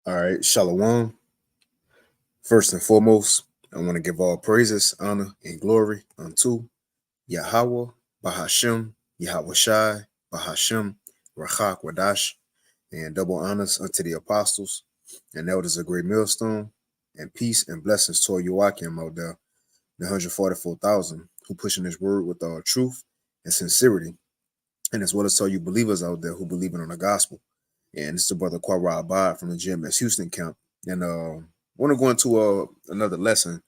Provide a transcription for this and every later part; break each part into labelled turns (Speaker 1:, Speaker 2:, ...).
Speaker 1: All right, Shalom. First and foremost, I want to give all praises, honor, and glory unto Yahweh, Bahashem, Yahweh Shai, Bahashem, Rachak Wadash, and double honors unto the apostles and elders of Great Millstone, and peace and blessings to Joachim out there, the 144,000 who pushing this word with all truth and sincerity, and as well as to all you believers out there who believe in the gospel. And it's the brother Quara Abad from the GMS Houston camp. And want to go into another lesson.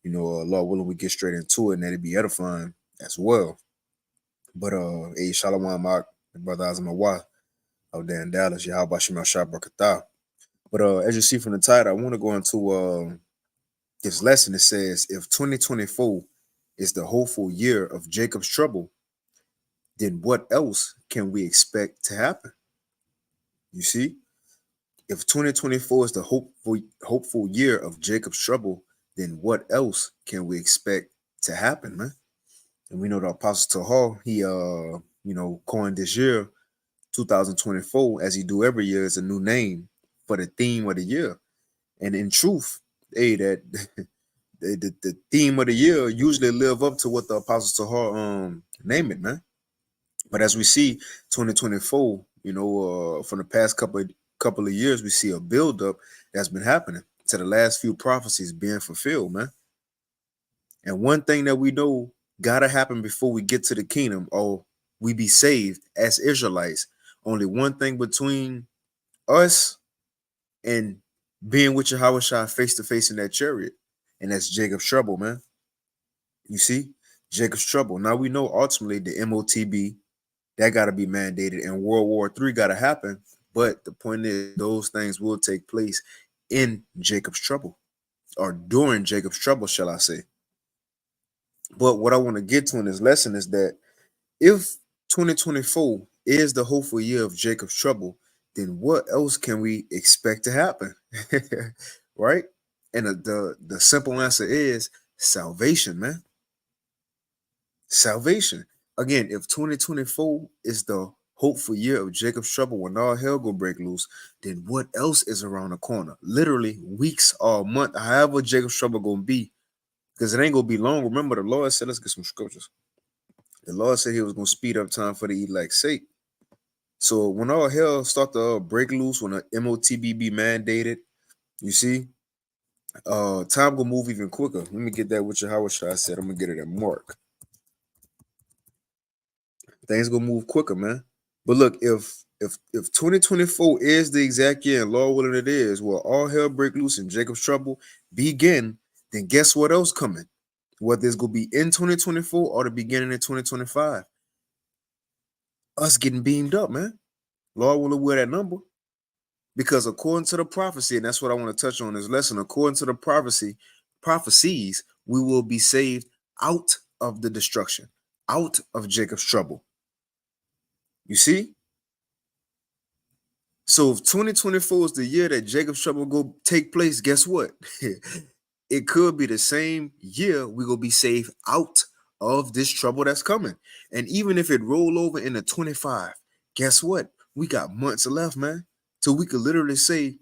Speaker 1: Lord willing, we get straight into it and that'd be edifying as well. But hey, Shalom Mark, brother Azamawa out there in Dallas, Yahweh Shema Shah Barakatah. But as you see from the title, I want to go into this lesson. It says, if 2024 is the hopeful year of Jacob's trouble, then what else can we expect to happen? You see? If 2024 is the hopeful year of Jacob's trouble, then what else can we expect to happen, man? And we know the Apostle Tahar, he coined this year, 2024, as he do every year, is a new name for the theme of the year. And in truth, hey, that the theme of the year usually live up to what the Apostle Tahar name it, man. But as we see, 2024, from the past couple of years, we see a buildup that's been happening to the last few prophecies being fulfilled, man. And one thing that we know gotta happen before we get to the kingdom, or we be saved as Israelites. Only one thing between us and being with Yahweh Shai face to face in that chariot, and that's Jacob's trouble, man. You see, Jacob's trouble. Now we know ultimately the MOTB that got to be mandated, and World War III got to happen. But the point is, those things will take place in Jacob's trouble, or during Jacob's trouble, shall I say. But what I want to get to in this lesson is that if 2024 is the hopeful year of Jacob's trouble, then what else can we expect to happen? Right? And the simple answer is salvation, man. Salvation. Again, if 2024 is the hopeful year of Jacob's trouble when all hell go break loose, then what else is around the corner? Literally weeks or a month, however Jacob's trouble gonna be, because it ain't gonna be long. Remember, the Lord said, let's get some scriptures. The Lord said he was gonna speed up time for the elect's sake. So when all hell start to break loose, when the MOTB be mandated, you see, time gonna move even quicker. Let me get that with you. How I said, I'm gonna get it at Mark. Things gonna move quicker, man. But look, if 2024 is the exact year, and Lord willing it is, well, all hell break loose and Jacob's trouble begin, then guess what else coming? Whether it's gonna be in 2024 or the beginning of 2025, us getting beamed up, man. Lord willing, we're that number. Because according to the prophecy, and that's what I want to touch on in this lesson, according to the prophecies, we will be saved out of the destruction, out of Jacob's trouble. You see? So if 2024 is the year that Jacob's trouble go take place, guess what? It could be the same year we will be saved out of this trouble that's coming. And even if it roll over into 25, guess what? We got months left, man. Till we could literally say,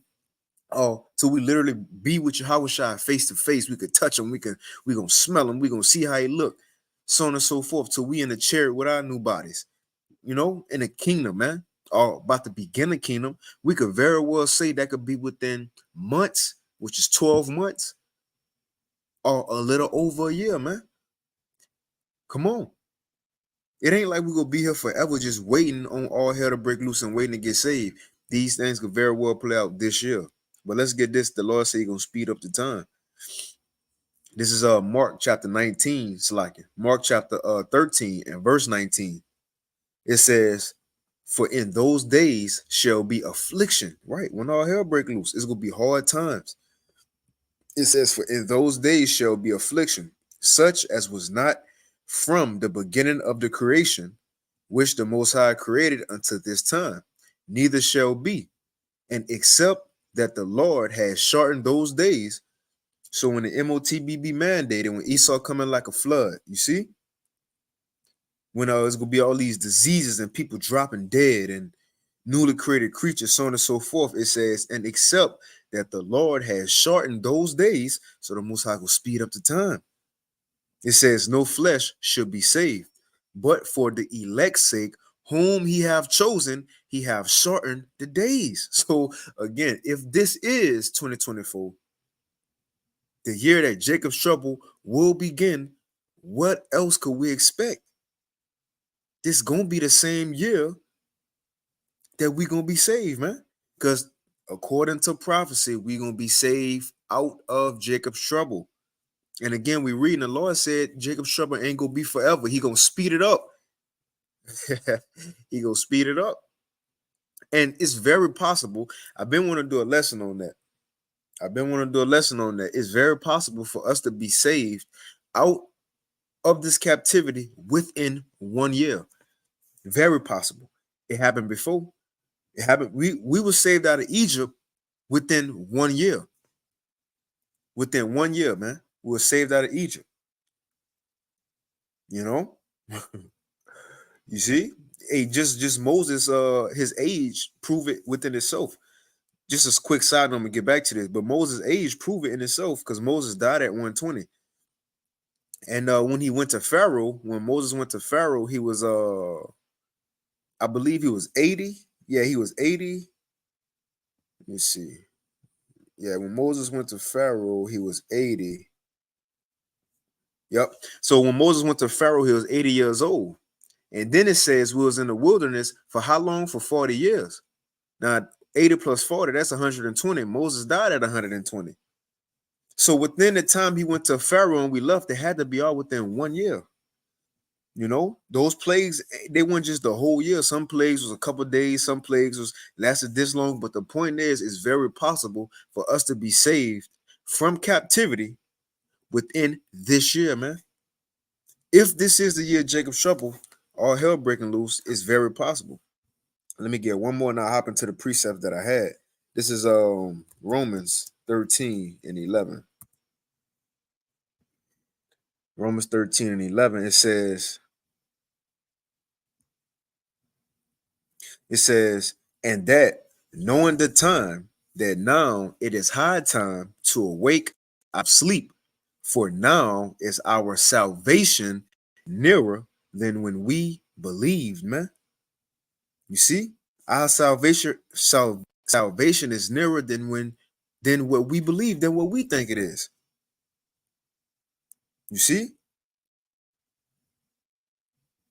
Speaker 1: oh, till we literally be with Yahweh Shai face to face. We could touch him. We gonna smell him. We gonna see how he look, so on and so forth. Till we in the chariot with our new bodies, in the kingdom, man. Or about to begin the kingdom. We could very well say that could be within months, which is 12 months, or a little over a year, man. Come on. It ain't like we gonna be here forever just waiting on all hell to break loose and waiting to get saved. These things could very well play out this year. But let's get this. The Lord said he's gonna speed up the time. This is Mark chapter 19, Slacken. Mark chapter 13 and verse 19. It says, For in those days shall be affliction, right? When all hell break loose, it's gonna be hard times. It says, for in those days shall be affliction, such as was not from the beginning of the creation, which the Most High created unto this time, neither shall be, and except that the Lord has shortened those days. So when the MOTBB mandated, when Esau coming like a flood, you see, when it's gonna be all these diseases and people dropping dead and newly created creatures, so on and so forth. It says, and except that the Lord has shortened those days, so the Most High will speed up the time. It says, no flesh should be saved, but for the elect's sake, whom he have chosen, he have shortened the days. So again, if this is 2024, the year that Jacob's trouble will begin, what else could we expect? This gonna be the same year that we gonna be saved, man. Because according to prophecy, we gonna be saved out of Jacob's trouble. And again, we read, and the Lord said Jacob's trouble ain't gonna be forever. He gonna speed it up. He gonna speed it up. And it's very possible. I've been wanting to do a lesson on that. It's very possible for us to be saved out of this captivity within 1 year. Very possible. It happened before. It happened. We were saved out of Egypt within 1 year. Within 1 year, man. We were saved out of Egypt. You know? You see? Hey, just Moses, his age prove it within itself. Just a quick side note, I'm gonna get back to this, but Moses' age prove it in itself because Moses died at 120. And when he went to Pharaoh, when Moses went to Pharaoh, he was I believe he was 80. Yeah, he was 80. Let me see. Yeah, when Moses went to Pharaoh, he was 80. Yep. So when Moses went to Pharaoh, he was 80 years old. And then it says we was in the wilderness for how long? For 40 years. Now, 80 plus 40, that's 120. Moses died at 120. So within the time he went to Pharaoh and we left, they had to be all within 1 year. You know, those plagues, they weren't just the whole year. Some plagues was a couple of days, some plagues was lasted this long. But the point is, it's very possible for us to be saved from captivity within this year, man. If this is the year of Jacob's trouble, all hell breaking loose, is very possible. Let me get one more and I'll hop into the precept that I had. This is Romans 13 and 11. Romans 13 and 11, it says, and that knowing the time, that now it is high time to awake out of sleep, for now is our salvation nearer than when we believed, man. You see, our salvation is nearer than what we believe, than what we think it is. You see?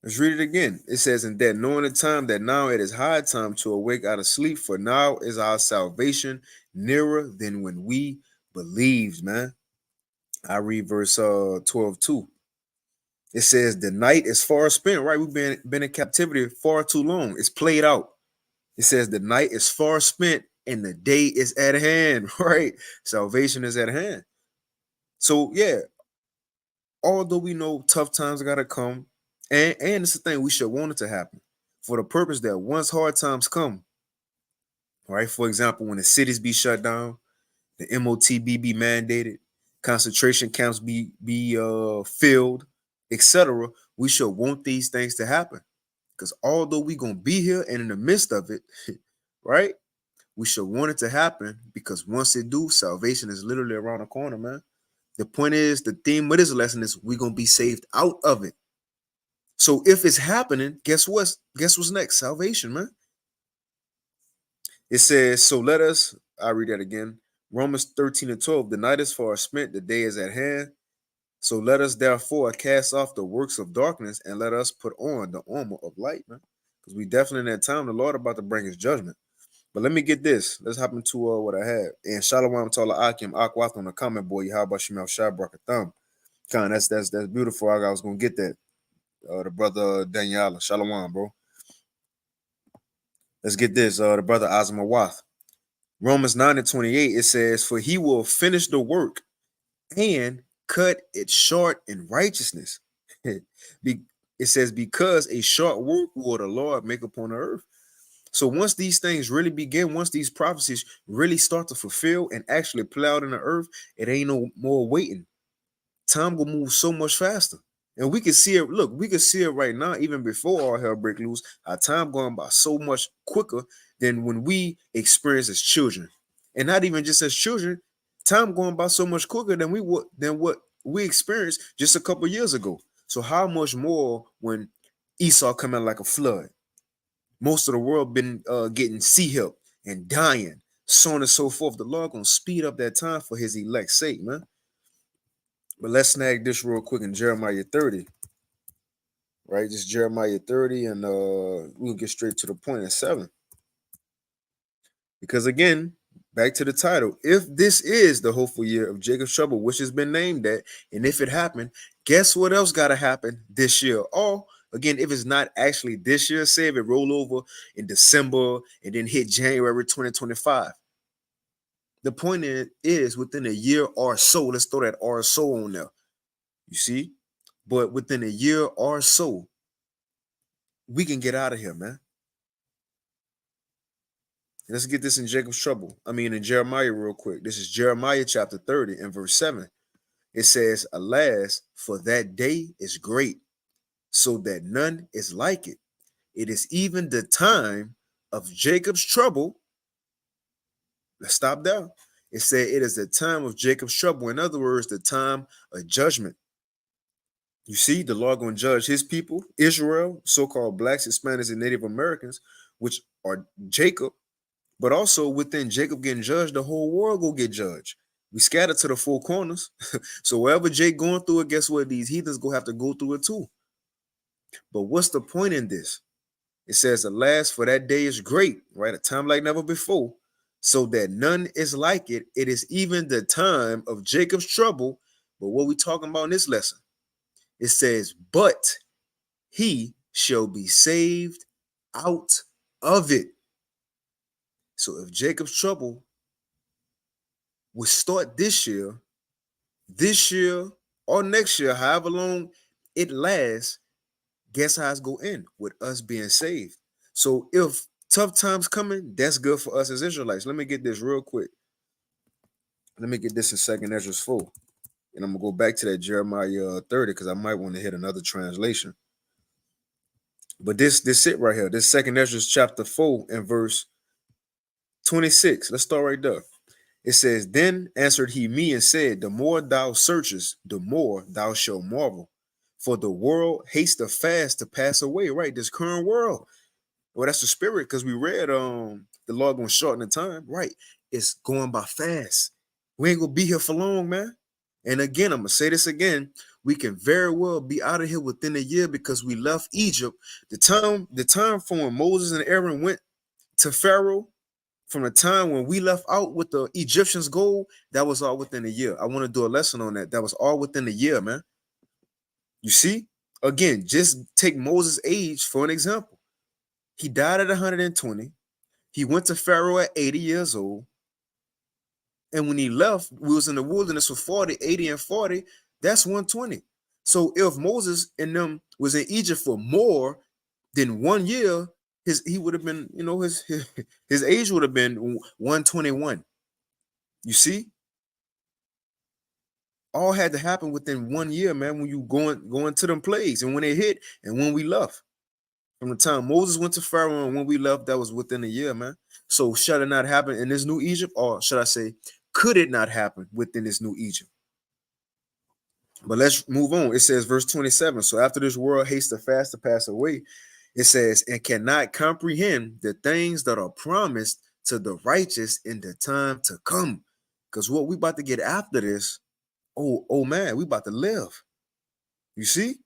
Speaker 1: Let's read it again. It says, in that knowing the time, that now it is high time to awake out of sleep, for now is our salvation nearer than when we believed, man. I read verse 12 too. It says, the night is far spent, right? We've been in captivity far too long. It's played out. It says the night is far spent and the day is at hand, right? Salvation is at hand. So yeah, although we know tough times gotta come, and it's the thing, we should want it to happen for the purpose that once hard times come, right? For example, when the cities be shut down, the MOTB be mandated, concentration camps be filled, etc. We should want these things to happen. Because although we gonna be here and in the midst of it, right? We should want it to happen because once it do, salvation is literally around the corner, man. The point is, the theme of this lesson is we're gonna be saved out of it. So if it's happening, guess what? Guess what's next? Salvation, man. It says, so let us, I read that again. Romans 13 and 12. The night is far spent, the day is at hand. So let us therefore cast off the works of darkness and let us put on the armor of light, man. Because we definitely in that time, the Lord about to bring his judgment. But let me get this. Let's hop into what I had. And Shalom Tala Akim Akwath on the comment, boy. How about Shemal Shai Brakatham? Con, that's beautiful. I was gonna get that. The brother Daniela. Shalom, bro. Let's get this. The brother Azmawath. Romans 9:28, it says, "For he will finish the work and cut it short in righteousness." It says, "Because a short work will the Lord make upon the earth." So once these things really begin, once these prophecies really start to fulfill and actually play out in the earth, it ain't no more waiting. Time will move so much faster. And we can see it. Look, we can see it right now, even before all hell break loose. Our time going by so much quicker than when we experience as children, and not even just as children. Time going by so much quicker than what we experienced just a couple years ago. So how much more when Esau coming like a flood? Most of the world been getting sea help and dying, so on and so forth. The Lord gonna speed up that time for His elect's sake, man. But let's snag this real quick in Jeremiah 30. Right, just Jeremiah 30, and we'll get straight to the point at 7. Because again, back to the title, if this is the hopeful year of Jacob's trouble, which has been named that, and if it happened, guess what else got to happen this year? Or again, if it's not actually this year, say if it roll over in December and then hit January 2025. The point is within a year or so, let's throw that or so on there. You see? But within a year or so, we can get out of here, man. Let's get this in Jacob's trouble. In Jeremiah real quick. This is Jeremiah chapter 30 and verse 7. It says, "Alas, for that day is great, so that none is like it. It is even the time of Jacob's trouble." Let's stop there. It said it is the time of Jacob's trouble. In other words, the time of judgment. You see, the Lord going to judge his people, Israel, so-called blacks, Hispanics, and Native Americans, which are Jacob. But also within Jacob getting judged, the whole world will get judged. We scattered to the four corners. So wherever Jake going through it, guess what? These heathens go have to go through it too. But what's the point in this? It says, "Alas, for that day is great," right? A time like never before, so that none is like it. It is even the time of Jacob's trouble. But what we talking about in this lesson? It says, "But he shall be saved out of it." So if Jacob's trouble would start this year or next year, however long it lasts, guess how it's going to end? With us being saved. So if tough times coming, that's good for us as Israelites. Let me get this real quick. Let me get this in 2nd Ezra 4. And I'm going to go back to that Jeremiah 30 because I might want to hit another translation. But this it right here. This 2nd Ezra chapter 4 and verse 26. Let's start right there. It says, "Then answered he me and said, The more thou searchest, the more thou shalt marvel. For the world hasteth fast to pass away." Right, this current world. Well, that's the spirit, because we read the Lord gonna shorten the time. Right, it's going by fast. We ain't gonna be here for long, man. And again, I'm gonna say this again. We can very well be out of here within a year because we left Egypt. The time from when Moses and Aaron went to Pharaoh, from the time when we left out with the Egyptians' gold, that was all within a year. I want to do a lesson on that. That was all within a year, man. You see? Again, just take Moses' age for an example. He died at 120. He went to Pharaoh at 80 years old. And when he left, we was in the wilderness for 40, 80 and 40. That's 120. So if Moses and them was in Egypt for more than 1 year, he would have been, his age would have been 121. You see? All had to happen within 1 year, man, when you going to them plagues and when they hit and when we left. From the time Moses went to Pharaoh and when we left, that was within a year, man. So should it not happen in this new Egypt, or should I say, could it not happen within this new Egypt? But let's move on. It says, verse 27. "So after this world hastes fast to pass away," it says, "and cannot comprehend the things that are promised to the righteous in the time to come." Because what we about to get after this, oh man, we about to live. You see?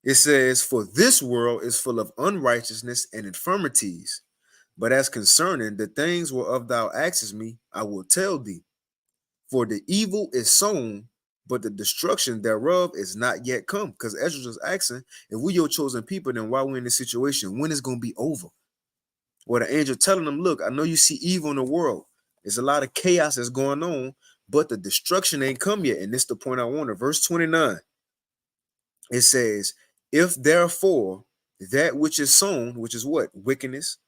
Speaker 1: It says, "For this world is full of unrighteousness and infirmities. But as concerning the things whereof thou askest me, I will tell thee. For the evil is sown, but the destruction thereof is not yet come." Because Ezra was asking, if we your chosen people, then why we in this situation? When is going to be over? where the angel telling them, look, I know you see evil in the world. There's a lot of chaos that's going on, but the destruction ain't come yet. And this is the point I wanted. Verse 29, it says, if therefore that which is sown, which is what? Wickedness,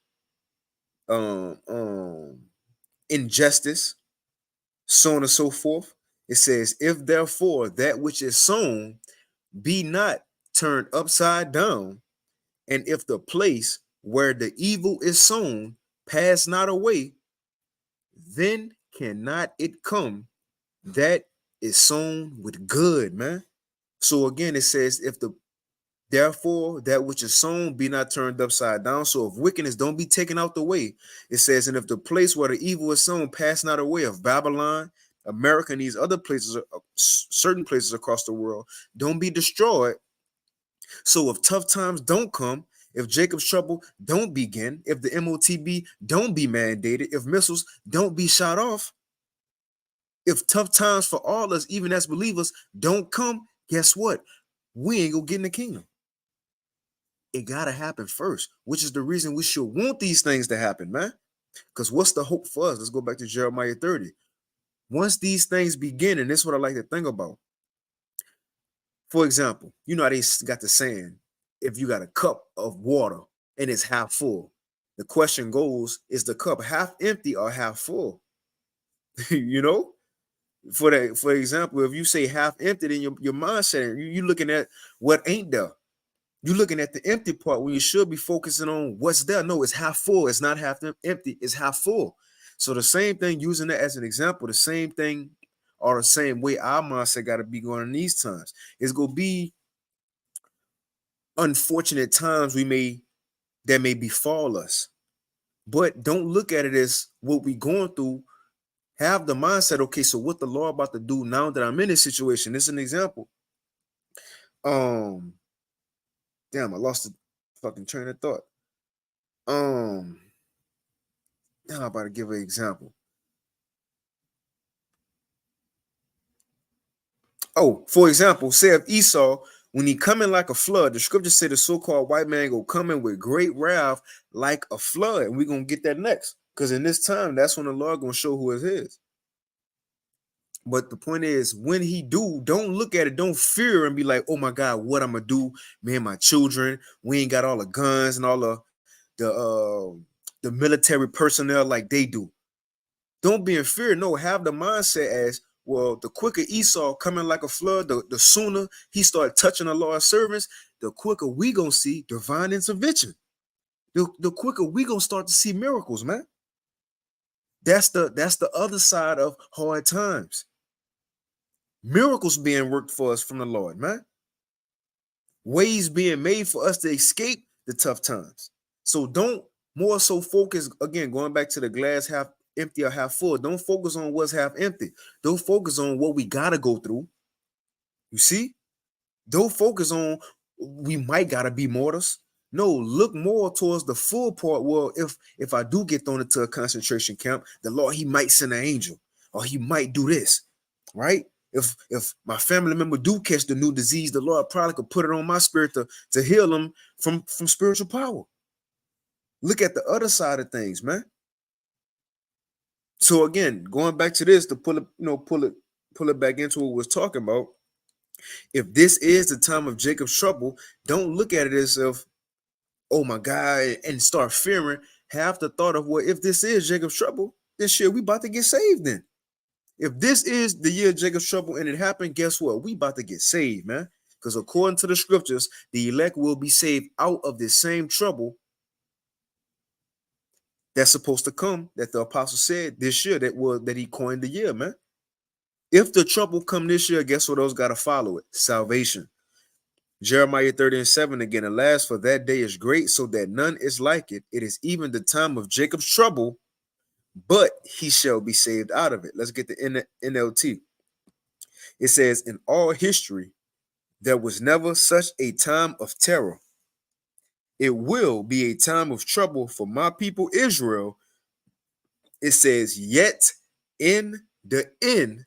Speaker 1: um, um, injustice, so on and so forth. It says, if therefore that which is sown be not turned upside down, and if the place where the evil is sown pass not away, then cannot it come that is sown with good, man. So again, it says, if the therefore that which is sown be not turned upside down. So if wickedness don't be taken out the way, it says, and if the place where the evil is sown pass not away, of Babylon, America, and these other places, certain places across the world, don't be destroyed. So if tough times don't come, if Jacob's trouble don't begin, if the MOTB don't be mandated, if missiles don't be shot off, if tough times for all us, even as believers, don't come, guess what? We ain't gonna get in the kingdom. It gotta happen first, which is the reason we should want these things to happen, man. Because what's the hope for us? Let's go back to Jeremiah 30. Once these things begin, and this is what I like to think about. For example, you know how they got the saying, if you got a cup of water and it's half full, the question goes, is the cup half empty or half full? You know? For example, if you say half empty, then your mindset, you're looking at what ain't there. You're looking at the empty part when you should be focusing on what's there. No, it's half full. It's not half empty. It's half full. So the same thing, using that as an example, the same thing or the same way our mindset got to be going in these times. It's going to be unfortunate times that may befall us. But don't look at it as what we going through. Have the mindset, okay, so what the Lord about to do now that I'm in this situation? This is an example. Damn, I lost the fucking train of thought. Now I'm about to give an example. Oh, for example, say if Esau, when he coming like a flood, the scripture said the so-called white man go coming with great wrath like a flood. And we're going to get that next. Because in this time, that's when the Lord going to show who is his. But the point is, when he do, don't look at it, don't fear and be like, oh my God, what I'm going to do? Me and my children, we ain't got all the guns and all the military personnel like they do. Don't be in fear. No, have the mindset as, well, the quicker Esau coming like a flood, the sooner he start touching the Lord's servants, the quicker we gonna see divine intervention. The quicker we gonna start to see miracles, man. That's the other side of hard times. Miracles being worked for us from the Lord, man. Ways being made for us to escape the tough times. So don't more so focus, again, going back to the glass half empty or half full. Don't focus on what's half empty. Don't focus on what we gotta go through. You see? Don't focus on we might gotta be martyrs. No, look more towards the full part. Well, if I do get thrown into a concentration camp, the Lord, he might send an angel, or he might do this, right? If my family member do catch the new disease, the Lord probably could put it on my spirit to heal them from spiritual power. Look at the other side of things, man. So again, going back to this to pull it back into what we was talking about. If this is the time of Jacob's trouble, don't look at it as if, oh my God, and start fearing. Have the thought of, well, if this is Jacob's trouble, then shit, we about to get saved then. If this is the year of Jacob's trouble and it happened, guess what? We about to get saved, man. Because according to the scriptures, the elect will be saved out of this same trouble that's supposed to come, that the apostle said this year, that he coined the year, man. If the trouble come this year, guess what? Those got to follow it. Salvation. Jeremiah 30:7 again. Alas, for that day is great, so that none is like it. It is even the time of Jacob's trouble, but he shall be saved out of it. Let's get the NLT. It says, in all history, there was never such a time of terror. It will be a time of trouble for my people Israel. It says, yet in the end,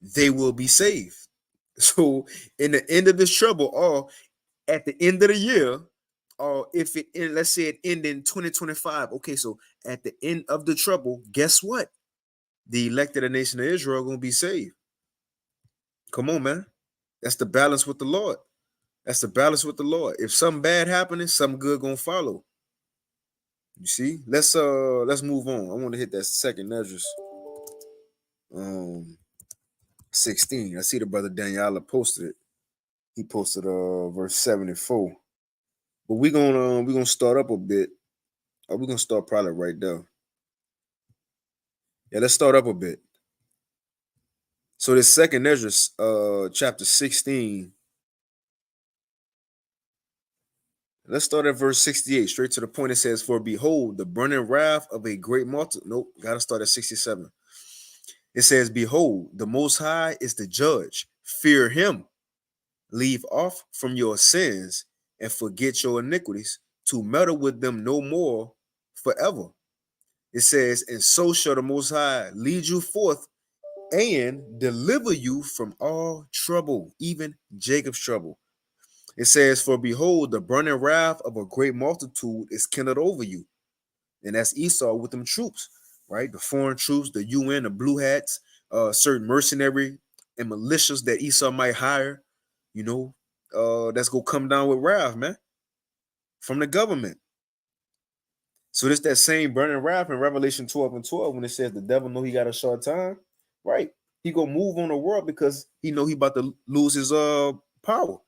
Speaker 1: they will be saved. So in the end of this trouble, or at the end of the year, or if it let's say it end in 2025. Okay, so at the end of the trouble, guess what? The elect of the nation of Israel gonna be saved. Come on, man. That's the balance with the Lord. That's the balance with the Lord. If something bad happening, something good gonna follow. You see? Let's move on. I want to hit that second Esdras 16. I see the brother Daniela posted it. He posted verse 74. But we're gonna start up a bit. We're gonna start probably right there. Yeah, let's start up a bit. So this second Esdras, chapter 16. Let's start at verse 68, straight to the point. It says, "For behold, the burning wrath of a great multitude." Nope, gotta start at 67. It says, "Behold, the Most High is the judge. Fear him. Leave off from your sins and forget your iniquities, to meddle with them no more forever." It says, "And so shall the Most High lead you forth and deliver you from all trouble, even Jacob's trouble." It says, "For behold, the burning wrath of a great multitude is kindled over you." And that's Esau with them troops, right? The foreign troops, the UN, the blue hats, certain mercenary and militias that Esau might hire, you know, that's gonna come down with wrath, man, from the government. So this that same burning wrath in Revelation 12 and 12 when it says the devil know he got a short time, right? He gonna move on the world because he know he about to lose his power.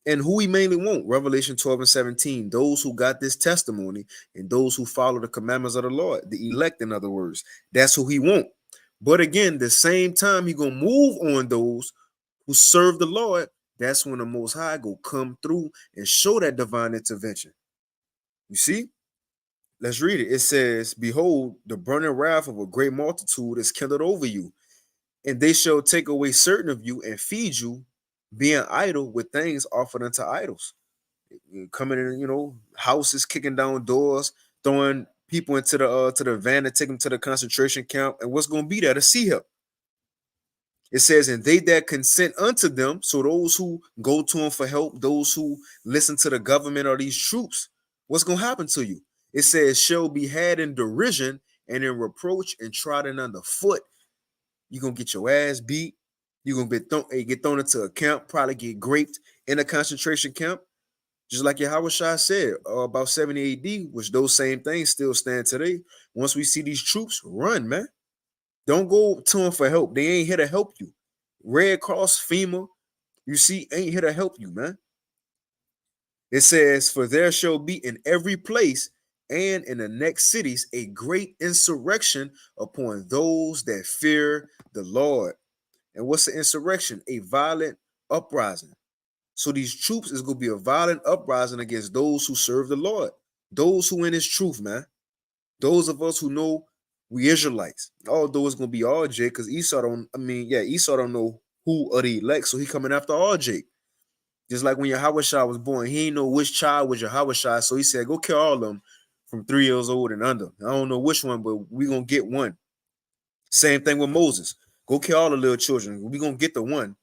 Speaker 1: And who he mainly want, Revelation 12 and 17, those who got this testimony and those who follow the commandments of the Lord, the elect, in other words. That's who he want. But again, the same time he gonna move on those who serve the Lord. That's when the Most High go come through and show that divine intervention. You see? Let's read it. It says, "Behold, the burning wrath of a great multitude is kindled over you, and they shall take away certain of you and feed you, being idle with things offered unto idols." Coming in, houses, kicking down doors, throwing people into the to the van to take them to the concentration camp. And what's going to be there to see him? It says, "And they that consent unto them," so those who go to them for help, those who listen to the government or these troops, what's going to happen to you? It says, "Shall be had in derision and in reproach and trodden underfoot." You're going to get your ass beat. You're going to get thrown into a camp, probably get raped in a concentration camp. Just like Yahweh Shai said about 70 AD, which those same things still stand today. Once we see these troops, run, man. Don't go to them for help. They ain't here to help you. Red Cross, FEMA, you see, ain't here to help you, man. It says, "For there shall be in every place and in the next cities a great insurrection upon those that fear the Lord." And what's the insurrection? A violent uprising. So these troops is going to be a violent uprising against those who serve the Lord, those who in his truth, man. Those of us who know we Israelites. Although it's going to be all Jake, because Esau don't know who are the elect, so he coming after all Jake. Just like when Yahweh Shai was born, he ain't know which child was Yahweh Shai, so he said, "Go kill all of them from 3 years old and under." I don't know which one, but we going to get one. Same thing with Moses. Go kill all the little children. we going to get the one.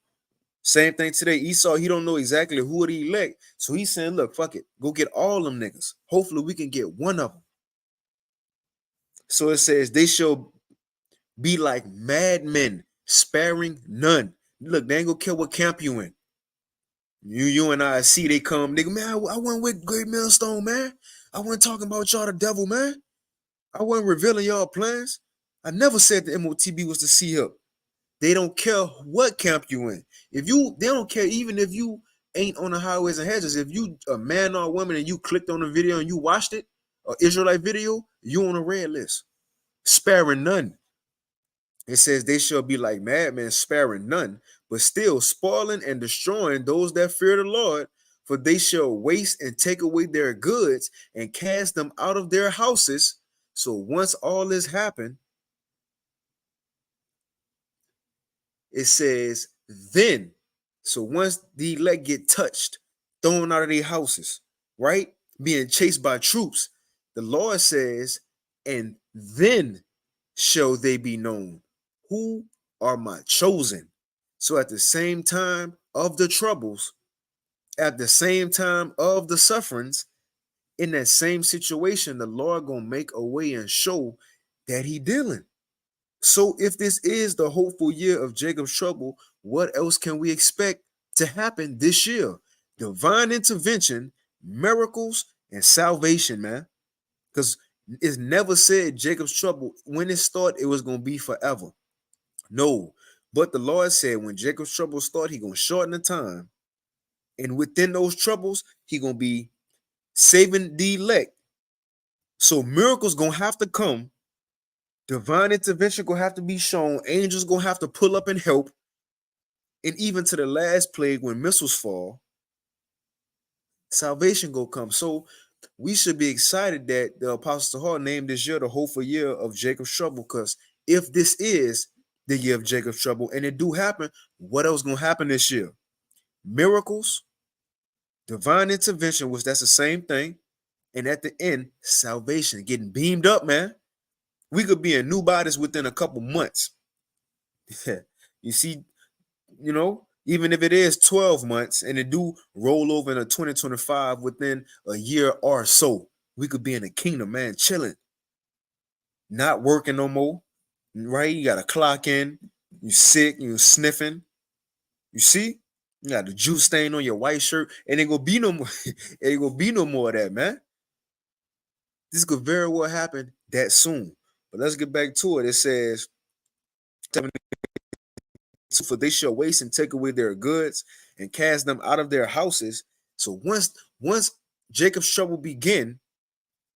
Speaker 1: Same thing today. Esau, he don't know exactly who are the elect. So he's saying, "Look, fuck it. Go get all them niggas. Hopefully we can get one of them." So it says, "They shall be like madmen, sparing none." Look, they ain't gonna care what camp you in. You and I see they come, nigga, man, I went with Great Millstone, man. I wasn't talking about y'all the devil, man. I wasn't revealing y'all plans. I never said the MOTB was to see up. They don't care what camp you in. They don't care even if you ain't on the highways and hedges. If you a man or a woman and you clicked on the video and you watched it, an Israelite video, you on a red list, sparing none. It says, "They shall be like madmen, sparing none, but still spoiling and destroying those that fear the Lord. For they shall waste and take away their goods and cast them out of their houses." So once all this happened, it says, "Then," so once the elect get touched, thrown out of their houses, right? Being chased by troops, the Lord says, "And then shall they be known who are my chosen." So at the same time of the troubles, at the same time of the sufferings, in that same situation, the Lord gonna make a way and show that he dealing. So if this is the hopeful year of Jacob's trouble, what else can we expect to happen this year? Divine intervention, miracles, and salvation, man. Because it's never said Jacob's trouble, when it started, it was going to be forever. No. But the Lord said when Jacob's trouble start, he going to shorten the time. And within those troubles, he going to be saving the elect. So miracles going to have to come. Divine intervention going to have to be shown. Angels going to have to pull up and help. And even to the last plague, when missiles fall, salvation go come. So we should be excited that the Apostle Paul named this year the hopeful year of Jacob's trouble. Because if this is the year of Jacob's trouble, and it do happen, what else gonna happen this year? Miracles, divine intervention, which that's the same thing, and at the end, salvation, getting beamed up, man. We could be in new bodies within a couple months. You see, even if it is 12 months and it do roll over into 2025 within a year or so, we could be in the kingdom, man, chilling, not working no more, right? You got to clock in, you sick, you sniffing, you see? You got the juice stain on your white shirt, and ain't gonna be no more, it ain't gonna be no more of that, man. This could very well happen that soon. But let's get back to it. It says, for they shall waste and take away their goods and cast them out of their houses. So once Jacob's trouble begin,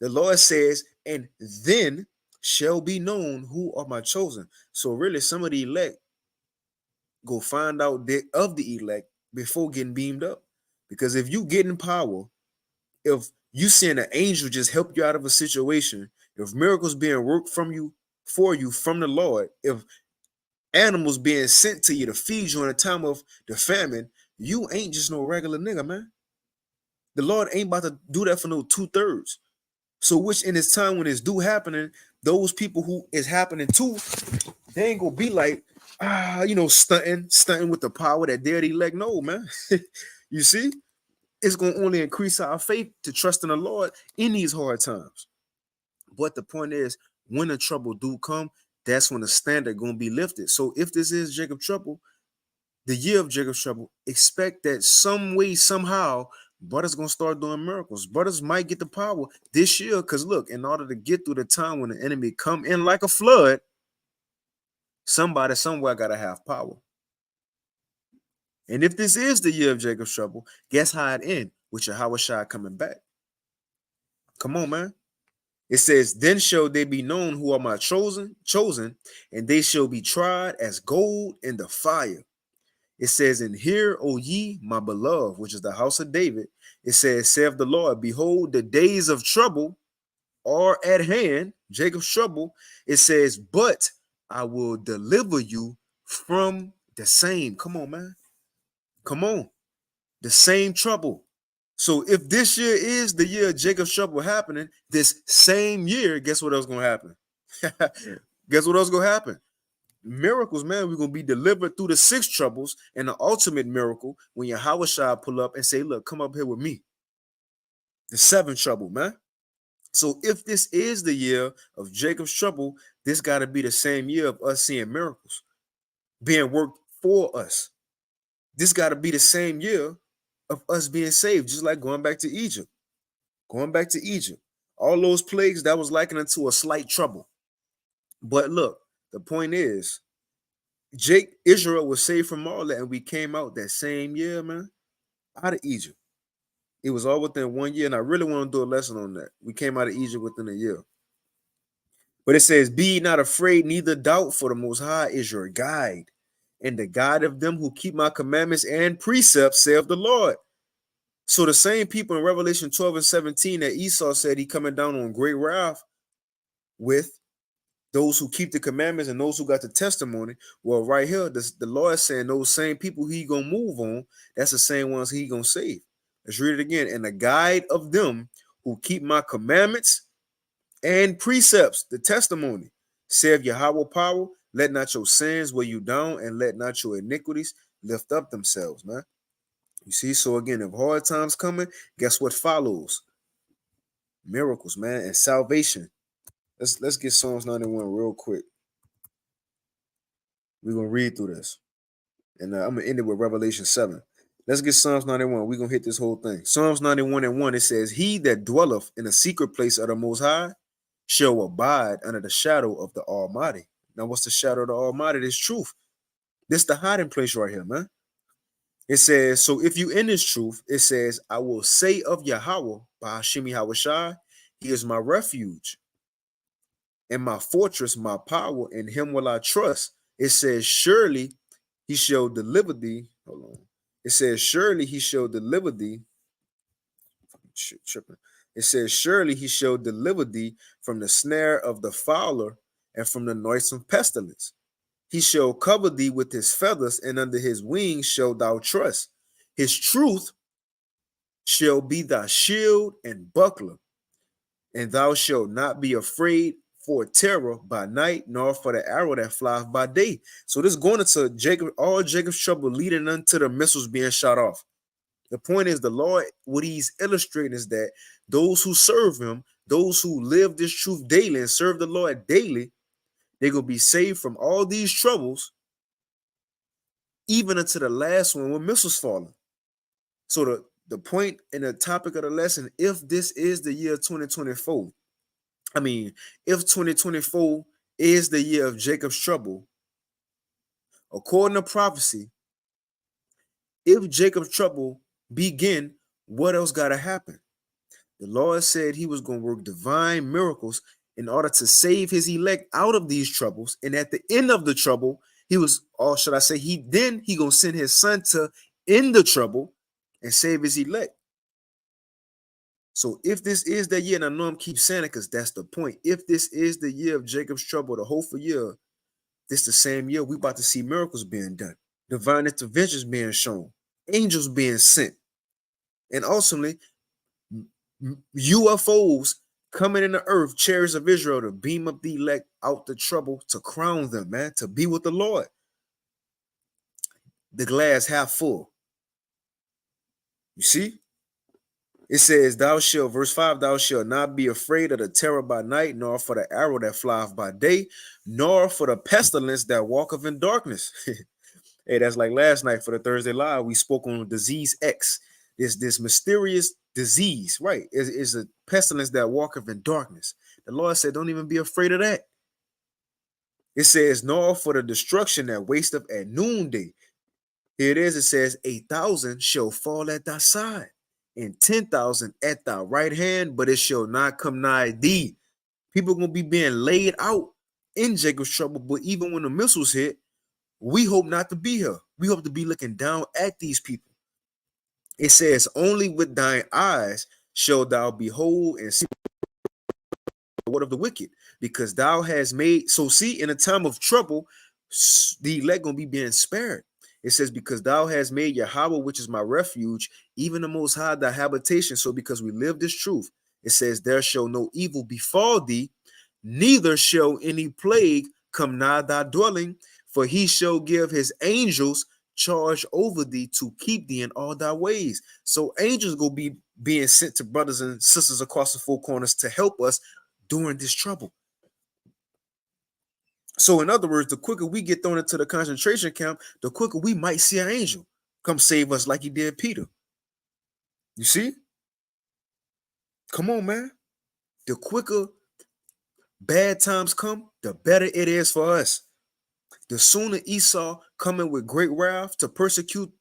Speaker 1: the Lord says, and then shall be known who are my chosen. So really, some of the elect go find out of the elect before getting beamed up. Because if you get in power, if you send an angel just help you out of a situation, if miracles being worked from you for you from the Lord, if animals being sent to you to feed you in a time of the famine, you ain't just no regular nigga, man. The Lord ain't about to do that for no 2/3. So which in this time when it's due happening, those people who is happening to, they ain't gonna be like, stunting with the power that they're the elect. No, man. You see, it's gonna only increase our faith to trust in the Lord in these hard times. But the point is, when the trouble do come, that's when the standard gonna be lifted. So if this is Jacob's trouble, the year of Jacob's trouble, expect that some way, somehow, brothers gonna start doing miracles. Brothers might get the power this year. Because look, in order to get through the time when the enemy come in like a flood, somebody somewhere gotta have power. And if this is the year of Jacob's trouble, guess how it ends? With Yahushua coming back. Come on, man. It says, then shall they be known who are my chosen, and they shall be tried as gold in the fire. It says, and hear, O ye, my beloved, which is the house of David. It says, saith the Lord, behold, the days of trouble are at hand, Jacob's trouble. It says, but I will deliver you from the same. Come on, man. Come on. The same trouble. So if this year is the year of Jacob's trouble happening, this same year, guess what else going to happen? Guess what else going to happen? Miracles, man. We're going to be delivered through the 6 troubles, and the ultimate miracle when Yahushua pull up and say, look, come up here with me. The 7th trouble, man. So if this is the year of Jacob's trouble, this got to be the same year of us seeing miracles being worked for us. This got to be the same year of us being saved, just like going back to Egypt. Going back to Egypt. All those plagues, that was likened to a slight trouble. But look, the point is, Israel was saved from all that, and we came out that same year, man, out of Egypt. It was all within 1 year, and I really want to do a lesson on that. We came out of Egypt within a year. But it says, be not afraid, neither doubt, for the Most High is your guide, and the guide of them who keep my commandments and precepts, saith the Lord. So the same people in Revelation 12 and 17 that Esau said he coming down on great wrath with, those who keep the commandments and those who got the testimony. Well, right here, the Lord is saying those same people he gonna move on, that's the same ones he gonna save. Let's read it again. And the guide of them who keep my commandments and precepts, the testimony, save Yahweh power, let not your sins weigh you down, and let not your iniquities lift up themselves, man. You see, so again, if hard times coming, guess what follows? Miracles, man, and salvation. Let's get Psalms 91 real quick. We're gonna read through this. And I'm gonna end it with Revelation 7. Let's get Psalms 91. We're gonna hit this whole thing. Psalms 91 and 1. It says, He that dwelleth in the secret place of the most high shall abide under the shadow of the Almighty. Now, what's the shadow of the Almighty? This truth. This the hiding place right here, man. It says, so if you in this truth, it says, I will say of Yahweh by Hashem Yahushai, He is my refuge and my fortress, my power, in Him will I trust. It says, surely He shall deliver thee. Hold on. It says, surely He shall deliver thee. Tripping. It says, surely He shall deliver thee from the snare of the fowler and from the noisome pestilence. He shall cover thee with His feathers, and under His wings shalt thou trust. His truth shall be thy shield and buckler, and thou shalt not be afraid for terror by night, nor for the arrow that flies by day. So this going into Jacob, all Jacob's trouble leading unto the missiles being shot off. The point is, the Lord, what He's illustrating is that those who serve Him, those who live this truth daily and serve the Lord daily, they're going to be saved from all these troubles, even unto the last one when missiles falling. So the point and the topic of the lesson, if this is the year 2024, if 2024 is the year of Jacob's trouble, according to prophecy, if Jacob's trouble begin, what else got to happen? The Lord said He was going to work divine miracles in order to save His elect out of these troubles. And at the end of the trouble, He was, or should I say, He going to send His Son to end the trouble and save His elect. So if this is the year, and I know I'm keep saying it because that's the point. If this is the year of Jacob's trouble, the hopeful year, this the same year we about to see miracles being done, divine interventions being shown, angels being sent, and ultimately UFOs coming in the earth, chariots of Israel, to beam up the elect out the trouble, to crown them, man, to be with the Lord. The glass half full. You see? It says, thou shalt, verse 5, thou shalt not be afraid of the terror by night, nor for the arrow that flieth by day, nor for the pestilence that walketh in darkness. Hey, that's like last night for the Thursday Live. We spoke on disease X. This mysterious disease, right? Is a pestilence that walketh in darkness. The Lord said, don't even be afraid of that. It says, nor for the destruction that wasteth at noonday. Here it is. It says, 8,000 shall fall at thy side, and 10,000 at thy right hand, but it shall not come nigh thee. People are going to be being laid out in Jacob's trouble, but even when the missiles hit, we hope not to be here. We hope to be looking down at these people. It says, only with thine eyes shalt thou behold and see the word of the wicked, because thou hast made. So see, in a time of trouble, the elect going to be being spared. It says, because thou hast made Yahweh, which is my refuge, even the Most High, thy habitation. So because we live this truth, it says, there shall no evil befall thee, neither shall any plague come nigh thy dwelling, for He shall give His angels charge over thee to keep thee in all thy ways. So angels go be being sent to brothers and sisters across the four corners to help us during this trouble. So in other words, the quicker we get thrown into the concentration camp, the quicker we might see an angel come save us like He did Peter. You see? Come on, man. The quicker bad times come, the better it is for us. The sooner Esau coming with great wrath to persecute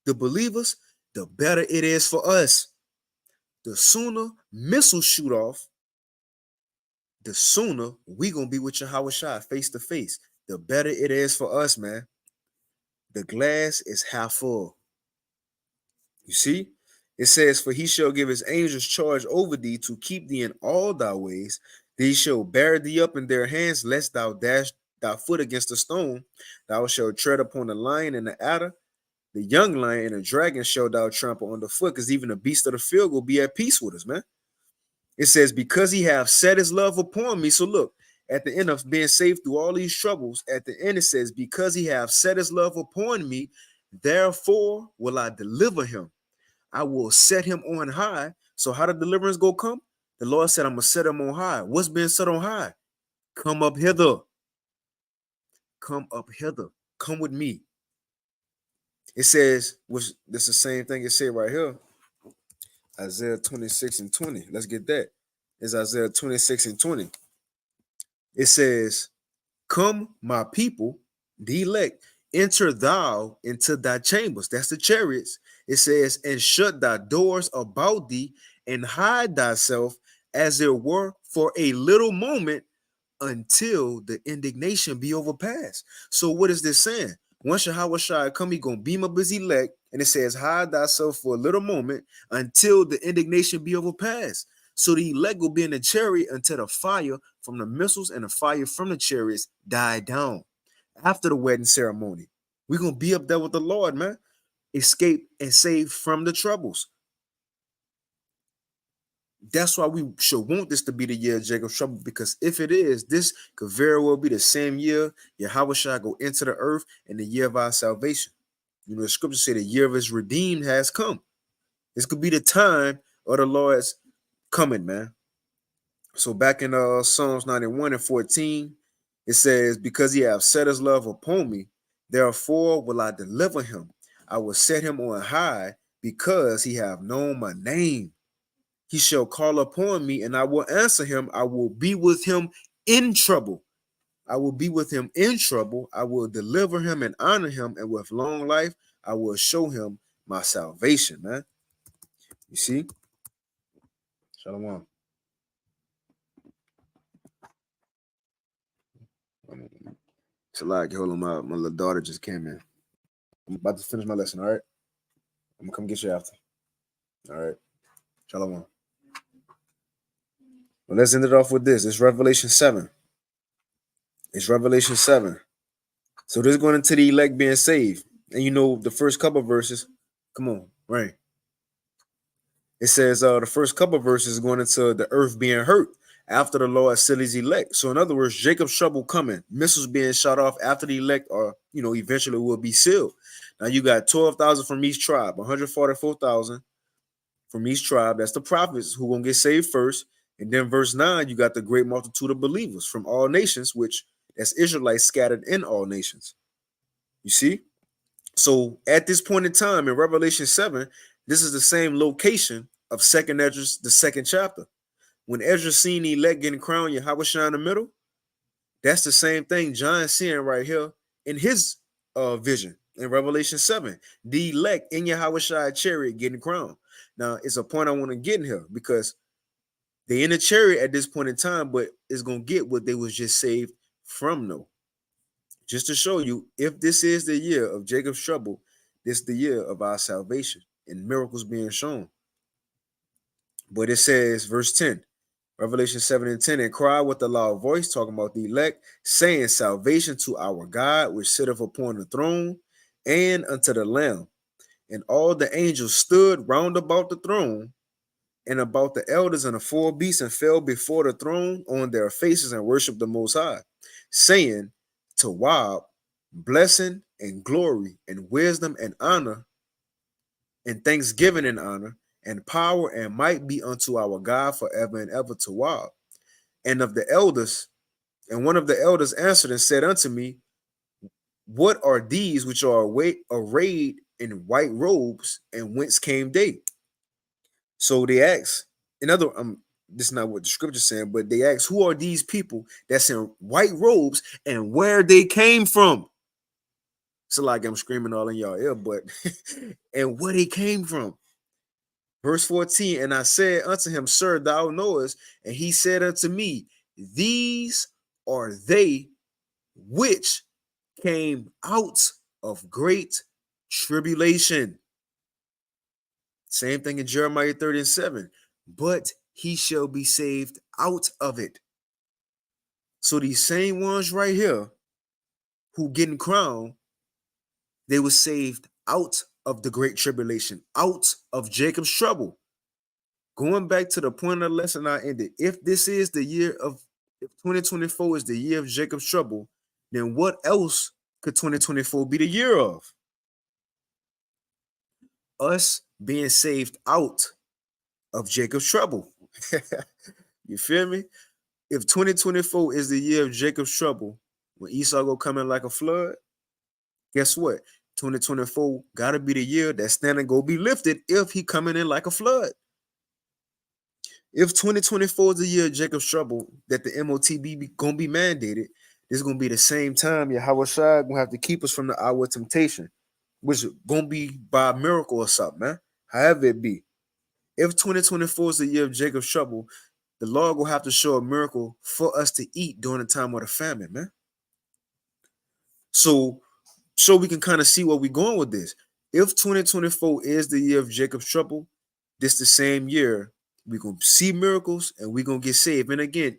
Speaker 1: the believers, the better it is for us. The sooner missiles shoot off, the sooner we gonna be with Yahushua face to face. The better it is for us, man. The glass is half full. You see? It says, for He shall give His angels charge over thee to keep thee in all thy ways. They shall bear thee up in their hands, lest thou dash thy foot against a stone. Thou shalt tread upon the lion and the adder, the young lion and the dragon shall thou trample underfoot, because even the beast of the field will be at peace with us, man. It says, because He hath set His love upon me. So look, at the end of being saved through all these troubles, at the end it says, because He hath set His love upon me, therefore will I deliver Him. I will set him on high. So how the deliverance go come? The Lord said, I'm going to set him on high. What's being set on high? Come up hither. Come up hither. Come with me. It says, which this is the same thing it said right here. Isaiah 26 and 20. Let's get that. It's Isaiah 26 and 20. It says, come, my people, the elect, enter thou into thy chambers. That's the chariots. It says, and shut thy doors about thee, and hide thyself as it were for a little moment until the indignation be overpassed. So what is this saying? Once Yahweh Shai come, he gonna beam up his elect, and it says, hide thyself for a little moment until the indignation be overpassed. So the elect will be in the chariot until the fire from the missiles and the fire from the chariots die down. After the wedding ceremony, we're gonna be up there with the Lord, man. Escape and save from the troubles. That's why we should want this to be the year of Jacob's trouble, because if it is, this could very well be the same year Yahweh shall go into the earth and the year of our salvation. You know, the scriptures say the year of his redeemed has come. This could be the time of the Lord's coming, man. So back in Psalms 91 and 14, it says, because he have set his love upon me, therefore will I deliver him. I will set him on high because he have known my name. He shall call upon me and I will answer him. I will be with him in trouble. I will be with him in trouble. I will deliver him and honor him. And with long life, I will show him my salvation, man. You see? Shalom. It's a lot. Hold on, my little daughter just came in. I'm about to finish my lesson, all right? I'm going to come get you after. All right. Shalom. Well, let's end it off with this. It's Revelation 7. It's Revelation 7. So this is going into the elect being saved. And you know, the first couple of verses, come on, right? It says the first couple of verses is going into the earth being hurt after the Lord sealed his elect. So in other words, Jacob's trouble coming, missiles being shot off after the elect are, you know, eventually will be sealed. Now you got 12,000 from each tribe, 144,000 from each tribe. That's the prophets who gonna get saved first. And then verse 9, you got the great multitude of believers from all nations, which that's Israelites scattered in all nations. You see? So at this point in time in Revelation 7, this is the same location of second Esdras, the second chapter. When Ezra seen the elect getting crowned, Yahweh shine in the middle, that's the same thing John seeing right here in his vision in Revelation 7. The elect in Yahweh Shai chariot getting crowned. Now, it's a point I want to get in here because they in the chariot at this point in time, but it's going to get what they was just saved from, though. Just to show you, if this is the year of Jacob's trouble, this is the year of our salvation and miracles being shown. But it says, verse 10, Revelation 7 and 10, and cry with a loud voice, talking about the elect, saying, salvation to our God, which sitteth upon the throne, and unto the Lamb. And all the angels stood round about the throne, and about the elders and the four beasts, and fell before the throne on their faces and worshiped the Most High, saying, to Wab, blessing and glory and wisdom and honor and thanksgiving and honor and power and might be unto our God forever and ever to Wab. And of the elders, and one of the elders answered and said unto me, what are these which are arrayed in white robes, and whence came they? So they asked, this is not what the scripture is saying, but they asked, who are these people that's in white robes and where they came from? So like I'm screaming all in y'all ear, but and where they came from. Verse 14, and I said unto him, sir, thou knowest. And he said unto me, these are they which came out of great tribulation. Same thing in Jeremiah 30 and 7. But he shall be saved out of it. So these same ones right here who getting crowned, they were saved out of the great tribulation, out of Jacob's trouble. Going back to the point of the lesson I ended, if this is the year of, if 2024 is the year of Jacob's trouble, then what else could 2024 be the year of? Us being saved out of Jacob's trouble. You feel me? If 2024 is the year of Jacob's trouble, when Esau go come in like a flood, guess what? 2024 gotta be the year that standing go be lifted if he coming in like a flood. If 2024 is the year of Jacob's trouble, that the MOTB gonna be mandated, this is gonna be the same time Yahweh Shai gonna have to keep us from the hour of temptation, which is gonna be by a miracle or something, man. However it be. If 2024 is the year of Jacob's trouble, the Lord will have to show a miracle for us to eat during the time of the famine, man. So we can kind of see where we're going with this. If 2024 is the year of Jacob's trouble, this the same year we're gonna see miracles and we're gonna get saved. And again,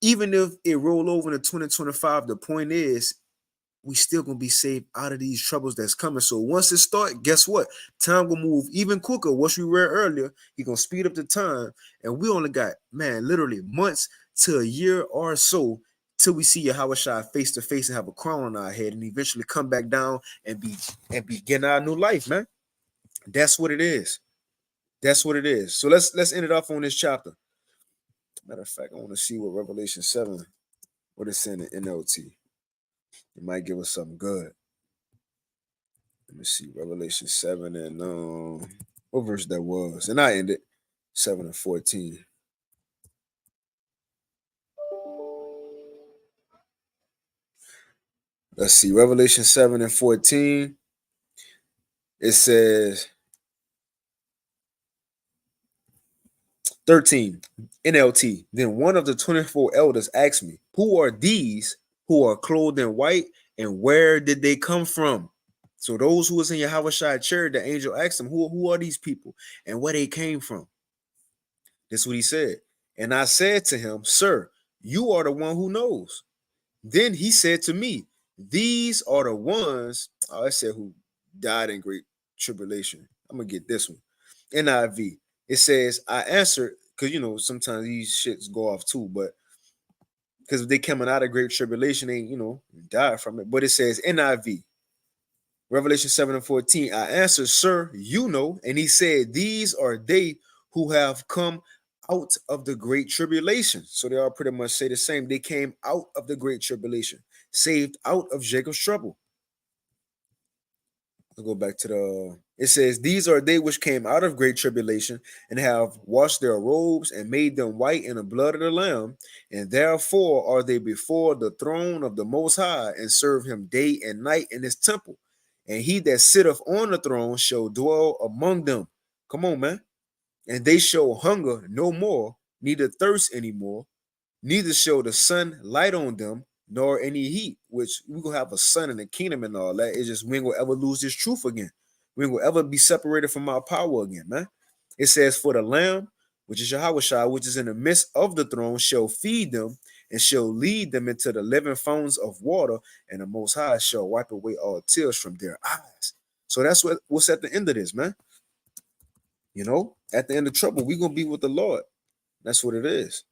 Speaker 1: even if it roll over into 2025, the point is we still gonna be saved out of these troubles that's coming. So once it start, guess what? Time will move even quicker. What we read earlier, he gonna speed up the time, and we only got, man, literally months to a year or so till we see Yahweh Shai face to face and have a crown on our head, and eventually come back down and begin our new life, man. That's what it is. That's what it is. So let's end it off on this chapter. Matter of fact, I want to see what Revelation 7, what it's in the NLT. It might give us something good. Let me see, Revelation 7 and what verse that was. And I ended 7 and 14. Let's see, Revelation 7 and 14. It says 13, NLT. Then one of the 24 elders asked me, who are these who are clothed in white, and where did they come from? So those who was in Yahweh Shai church, the angel asked them, who are these people and where they came from? That's what he said. And I said to him, sir, you are the one who knows. Then he said to me, these are the ones, I said, who died in great tribulation. I'm going to get this one. NIV. It says, I answered, because, sometimes these shits go off too, but because they coming out of great tribulation, they, die from it. But it says NIV. Revelation 7 and 14. I answered, sir, you know. And he said, these are they who have come out of the great tribulation. So they all pretty much say the same. They came out of the great tribulation, saved out of Jacob's trouble. I'll go back to it says, these are they which came out of great tribulation and have washed their robes and made them white in the blood of the Lamb. And therefore are they before the throne of the Most High and serve him day and night in his temple. And he that sitteth on the throne shall dwell among them. Come on, man. And they shall hunger no more, neither thirst anymore, neither shall the sun light on them, nor any heat, which we're going to have a sun in the kingdom and all that. It's just we ain't going to ever lose this truth again. We ain't going to ever be separated from our power again, man. It says, for the Lamb, which is Yahweh Shai, which is in the midst of the throne, shall feed them and shall lead them into the living fountains of water, and the Most High shall wipe away all tears from their eyes. So that's what's at the end of this, man. At the end of trouble, we're going to be with the Lord. That's what it is.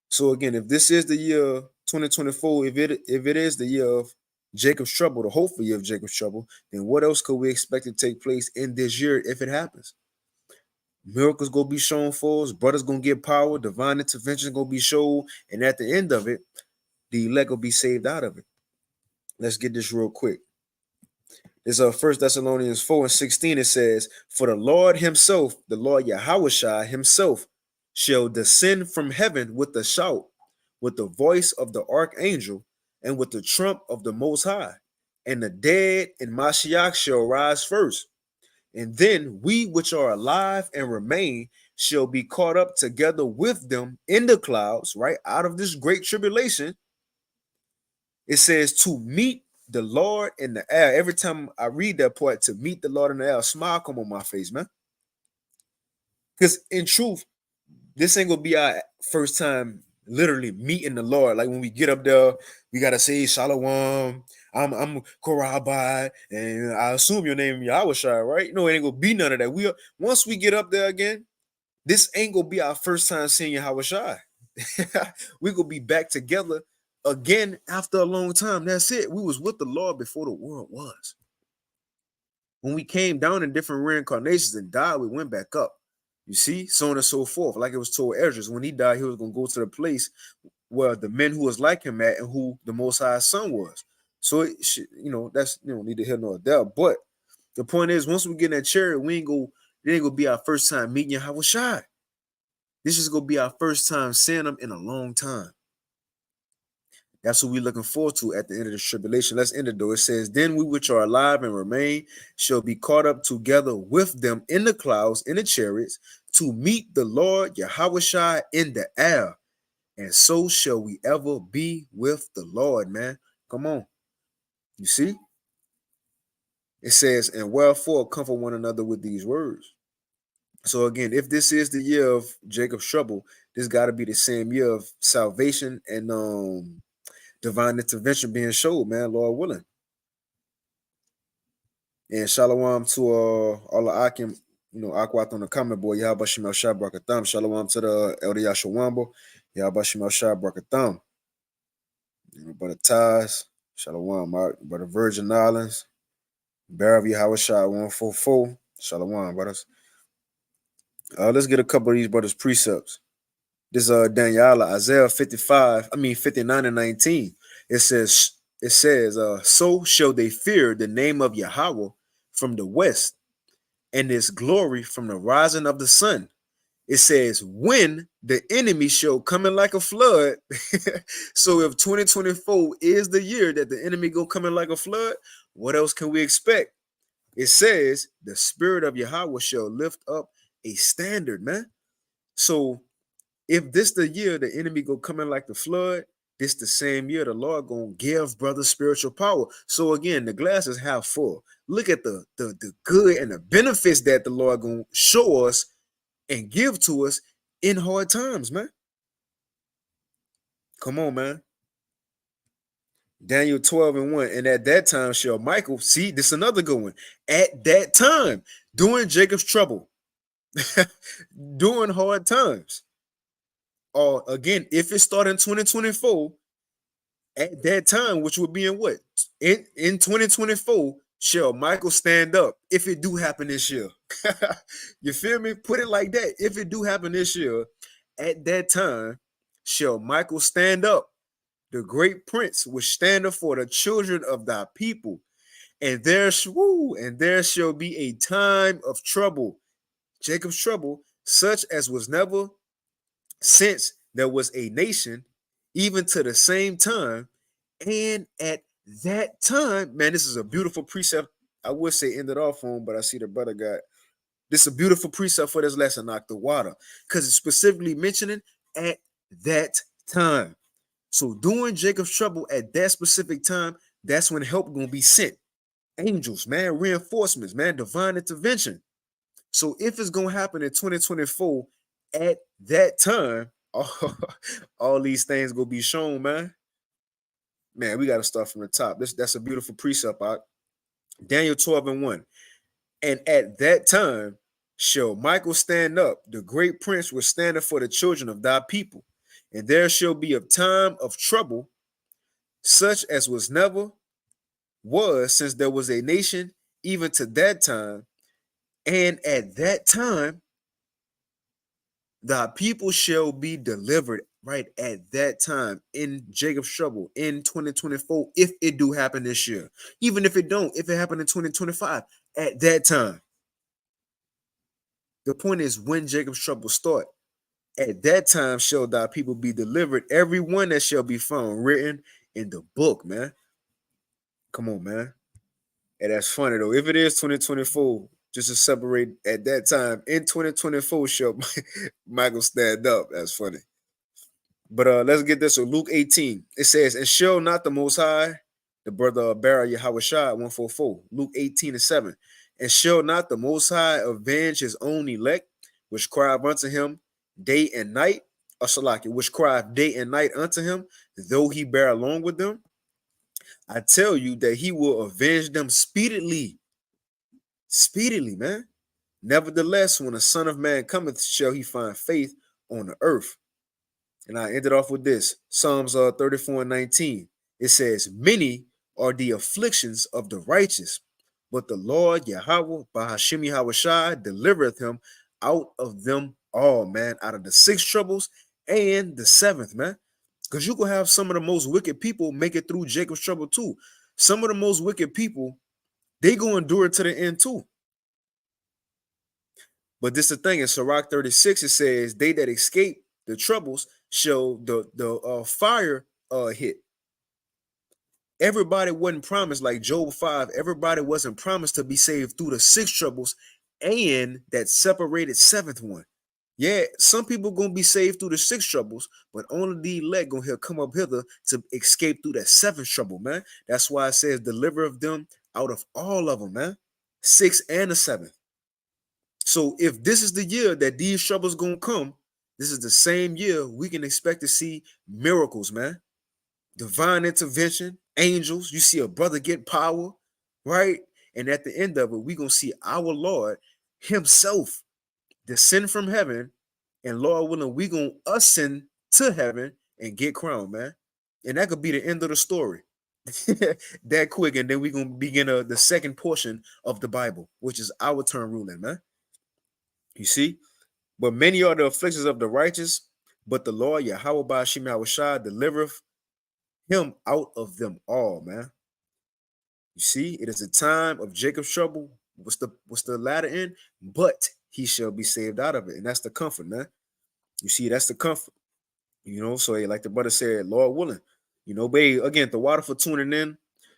Speaker 1: So again, if this is the year 2024, if it is the year of Jacob's trouble, the hopeful year of Jacob's trouble, then what else could we expect to take place in this year if it happens? Miracles gonna be shown for us, brothers gonna get power, divine intervention gonna be shown, and at the end of it, the elect will be saved out of it. Let's get this real quick. This 1 Thessalonians 4 and 16. It says, for the Lord himself, the Lord Yahweh Shai himself, shall descend from heaven with a shout, with the voice of the archangel, and with the trump of the Most High. And the dead in Mashiach shall rise first. And then we which are alive and remain shall be caught up together with them in the clouds, right, out of this great tribulation. It says to meet the Lord in the air. Every time I read that part, to meet the Lord in the air, a smile come on my face, man. Because in truth, this ain't gonna be our first time literally meeting the Lord. Like when we get up there, we gotta say Shalom. I'm Korabai, and I assume your name Yahweh Shai, right? No, it ain't gonna be none of that. Once we get up there again, this ain't gonna be our first time seeing Yahweh Shai. We gonna be back together again after a long time. That's it. We was with the Lord before the world was. When we came down in different reincarnations and died, we went back up. You see, so on and so forth. Like it was told Esdras, when he died, he was going to go to the place where the men who was like him at and who the Most High Son was. So, that's, neither here nor there. But the point is, once we get in that chariot, it ain't going to be our first time meeting Yahweh Shai. This is going to be our first time seeing him in a long time. That's what we're looking forward to at the end of the tribulation. Let's end it though. It says, then we which are alive and remain shall be caught up together with them in the clouds, in the chariots, to meet the Lord Yahweh Shai in the air. And so shall we ever be with the Lord, man. Come on. You see? It says, and wherefore comfort one another with these words. So again, if this is the year of Jacob's trouble, this got to be the same year of salvation and divine intervention being showed, man, Lord willing. And shalom to all the Akim, Akwat on the comment board, Yahba Shemel Shah Brakatham. Shalom to the Elder Yashawamba, Yahba Shemel Shah Brakatham. Brother Taz, shalom, Brother Virgin Islands, Barav Yahweh Shah 144. Shalom, brothers. Let's get a couple of these brothers' precepts. This Daniela, Isaiah 59 and 19. It says, so shall they fear the name of Yahweh from the west, and his glory from the rising of the sun. It says, when the enemy shall come in like a flood. So if 2024 is the year that the enemy go come in like a flood, what else can we expect? It says, the spirit of Yahweh shall lift up a standard, man. So if this the year the enemy go come in like the flood, this the same year the Lord gonna give brothers spiritual power. So again, the glass is half full. Look at the good and the benefits that the Lord gonna show us and give to us in hard times, man. Come on, man. Daniel 12 and 1. And at that time shall Michael, see, this is another good one. At that time, during Jacob's trouble, during hard times. Or again, if it started in 2024, at that time, which would be in what? In 2024, shall Michael stand up if it do happen this year? You feel me? Put it like that. If it do happen this year, at that time, shall Michael stand up, the great prince, which standeth for the children of thy people. And there shall be a time of trouble, Jacob's trouble, such as was never since there was a nation, even to the same time. And at that time, man, this is a beautiful precept. I would say end it off on, but I see the brother got this is a beautiful precept for this lesson, knock the water, because it's specifically mentioning at that time. So during Jacob's trouble at that specific time, that's when help gonna be sent. Angels, man, reinforcements, man, divine intervention. So if it's gonna happen in 2024 at that time, all these things gonna be shown, man. Man, we gotta start from the top. That's a beautiful precept out. Daniel 12 and 1. And at that time shall Michael stand up, the great prince was standing for the children of thy people. And there shall be a time of trouble, such as was never was since there was a nation, even to that time. And at that time, the people shall be delivered, right at that time in Jacob's trouble in 2024, if it do happen this year. Even if it don't, if it happened in 2025, at that time. The point is, when Jacob's trouble start, at that time shall thy people be delivered, every one that shall be found written in the book, man. Come on, man. And that's funny though. If it is 2024, just to separate at that time in 2024, shall Michael stand up. That's funny. But let's get this. So Luke 18, it says, and shall not the Most High, the brother of Bara Yahweh Shai 144, Luke 18 and 7, and shall not the Most High avenge his own elect, which cry unto him day and night, or Salaki, which cry day and night unto him, though he bear along with them? I tell you that he will avenge them speedily. Speedily, man. Nevertheless, when the Son of Man cometh, shall he find faith on the earth? And I ended off with this. Psalms 34 and 19. It says, many are the afflictions of the righteous, but the Lord Yahweh Bahashim Yahweh Shai delivereth him out of them all, man, out of the 6 troubles and the 7th, man. Because you can have some of the most wicked people make it through Jacob's trouble too. Some of the most wicked people, they go endure it to the end too. But this is the thing, in Sirach 36, it says, they that escape the troubles shall the fire hit. Everybody wasn't promised, like Job 5, everybody wasn't promised to be saved through the 6 troubles and that separated 7th one. Yeah, some people gonna be saved through the 6 troubles, but only the elect gonna come up hither to escape through that 7th trouble, man. That's why it says deliver of them out of all of them, man. 6 and the 7th. So if this is the year that these troubles gonna come, this is the same year we can expect to see miracles, man. Divine intervention, angels. You see a brother get power, right? And at the end of it, we gonna see our Lord himself descend from heaven, and Lord willing, we gonna ascend to heaven and get crowned, man. And that could be the end of the story. That quick, and then we gonna begin the second portion of the Bible, which is our turn ruling, man. You see, but many are the afflictions of the righteous, but the Lord Yahweh Ba'ashim Yahweh Shai delivereth him out of them all, man. You see, it is a time of Jacob's trouble. What's the latter end? But he shall be saved out of it, and that's the comfort, man. You see, that's the comfort. You know, so like the brother said, Lord willing. You know, babe, again, the water for tuning in.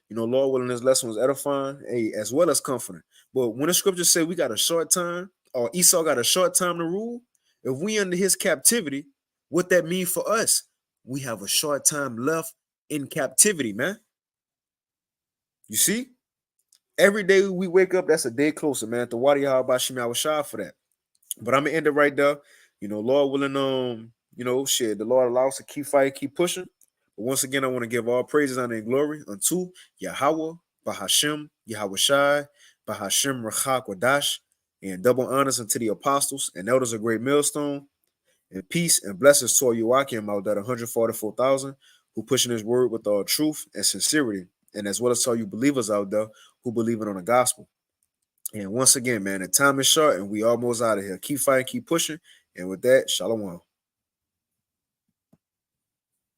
Speaker 1: You know, Lord willing, this lesson was edifying, hey, as well as comforting. But when the scriptures say we got a short time, or Esau got a short time to rule, if we under his captivity, what that mean for us? We have a short time left in captivity, man. You see? Every day we wake up, that's a day closer, man. To Wadi Bashim Awashah for that. But I'm gonna end it right there. You know, Lord willing, shit, the Lord allows us to keep fighting, keep pushing. But once again, I want to give all praises, honor, and glory unto Yahweh, Bahashim, Yahweh Shai, Bahashim Rachak Wadash, and double honors unto the apostles and elders of Great Millstone, and peace and blessings to Joachim out that 144,000 who pushing his word with all truth and sincerity, and as well as all you believers out there who believe it on the gospel. And once again, man, the time is short and we almost out of here. Keep fighting, keep pushing. And with that, shalom.